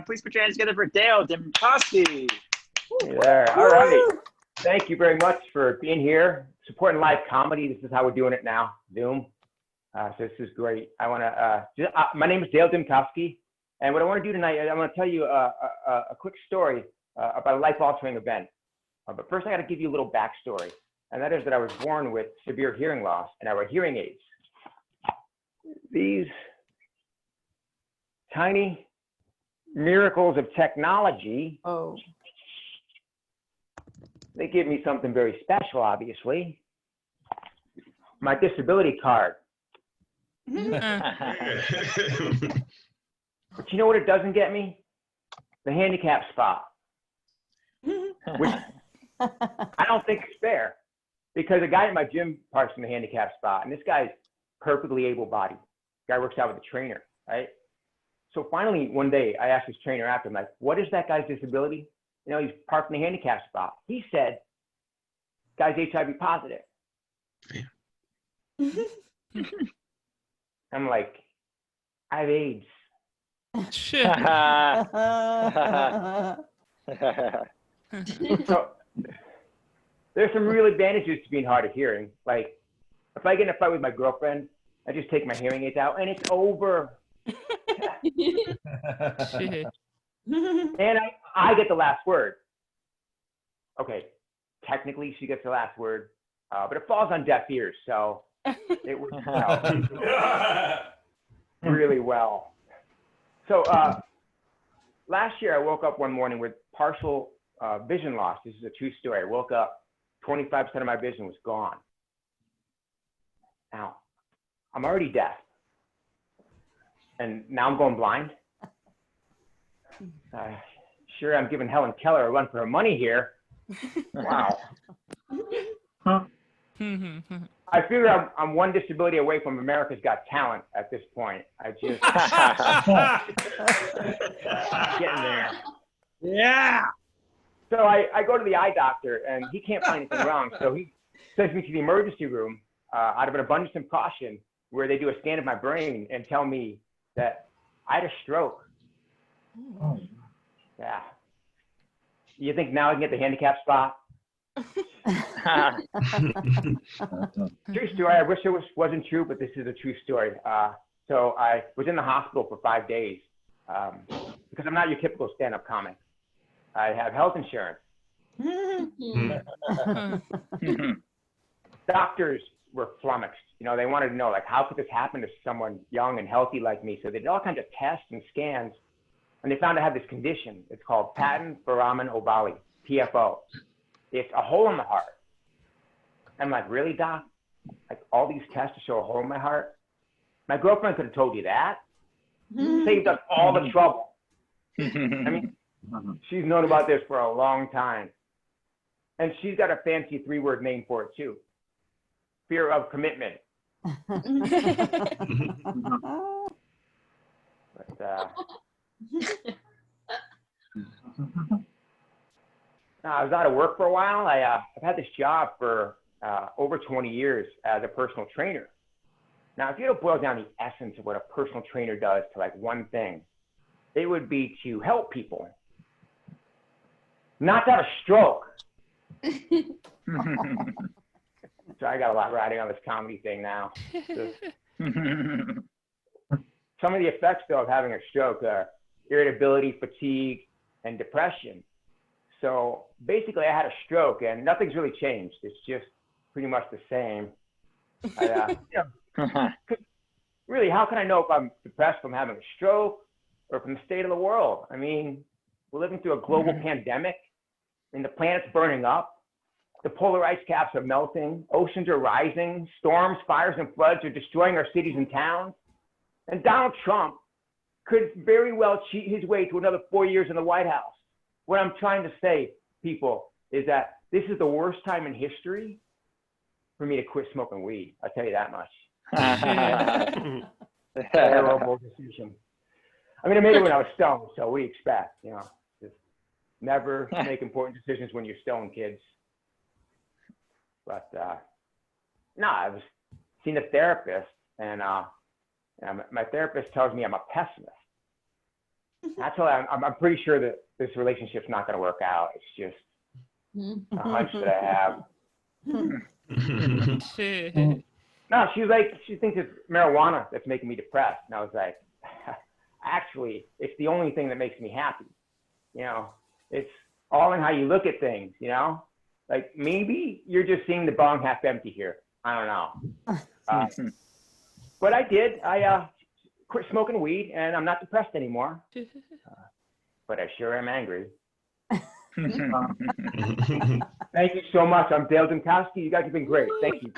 Please put your hands together for Dale Dymkoski. Hey there. All right. Thank you very much for being here, supporting live comedy. This is how we're doing it now, Zoom. So this is great. I want to. My name is Dale Dymkoski, and what I want to do tonight, I want to tell you a quick story about a life-altering event. But first, I got to give you a little backstory, and that is that I was born with severe hearing loss, and I wear hearing aids. These tiny miracles of technology. Oh. They give me something very special, obviously. My disability card. But you know what it doesn't get me? The handicap spot. Which I don't think is fair. Because a guy at my gym parks in the handicap spot, and this guy's perfectly able-bodied. Guy works out with a trainer, right? So finally, one day, I asked his trainer after, I'm like, what is that guy's disability? You know, he's parked in the handicap spot. He said, guy's HIV positive. I'm like, I have AIDS. So there's some real advantages to being hard of hearing. Like, if I get in a fight with my girlfriend, I just take my hearing aids out and it's over. And I get the last word. Okay, technically she gets the last word, but it falls on deaf ears, so it works out really well. So last year I woke up one morning with partial vision loss. This is a true story. I woke up, 25% of my vision was gone. Now, I'm already deaf. And now I'm going blind. Sure, I'm giving Helen Keller a run for her money here. Wow. I figure I'm one disability away from America's Got Talent at this point. I just getting there. Yeah. So I go to the eye doctor and he can't find anything wrong. So he sends me to the emergency room out of an abundance of caution, where they do a scan of my brain and tell me that I had a stroke. Oh. Yeah. You think now I can get the handicap spot? True story. I wish it wasn't true, but this is a true story. So I was in the hospital for 5 days because I'm not your typical stand-up comic. I have health insurance. Doctors were flummoxed. You know, they wanted to know, like, how could this happen to someone young and healthy like me? So they did all kinds of tests and scans, and they found I had this condition. It's called patent foramen ovale, PFO. It's a hole in the heart. I'm like, really, doc? Like, all these tests to show a hole in my heart? My girlfriend could have told you that. Saved us all the trouble. I mean, she's known about this for a long time. And she's got a fancy 3-word name for it, too. Fear of commitment. But, I was out of work for a while. I've had this job for over 20 years as a personal trainer. Now, if you don't boil down the essence of what a personal trainer does to like one thing, it would be to help people not to have a stroke. So I got a lot riding on this comedy thing now. Some of the effects, though, of having a stroke are irritability, fatigue, and depression. So basically, I had a stroke, and nothing's really changed. It's just pretty much the same. Really, how can I know if I'm depressed from having a stroke or from the state of the world? I mean, we're living through a global pandemic, and the planet's burning up. The polar ice caps are melting. Oceans are rising. Storms, fires, and floods are destroying our cities and towns. And Donald Trump could very well cheat his way to another 4 years in the White House. What I'm trying to say, people, is that this is the worst time in history for me to quit smoking weed. I'll tell you that much. Terrible decision. I mean, I made it when I was stoned, so what do you expect? You know, just never make important decisions when you're stoned, kids. But no, I was seeing a therapist, and my therapist tells me I'm a pessimist. That's why I'm pretty sure that this relationship's not going to work out. It's just a hunch that I have. No, she thinks it's marijuana that's making me depressed. And I was like, actually, it's the only thing that makes me happy. You know, it's all in how you look at things, you know? Like maybe you're just seeing the bong half empty here. I don't know. But I did. I quit smoking weed and I'm not depressed anymore. But I sure am angry. Thank you so much. I'm Dale Dymkoski. You guys have been great. Thank you.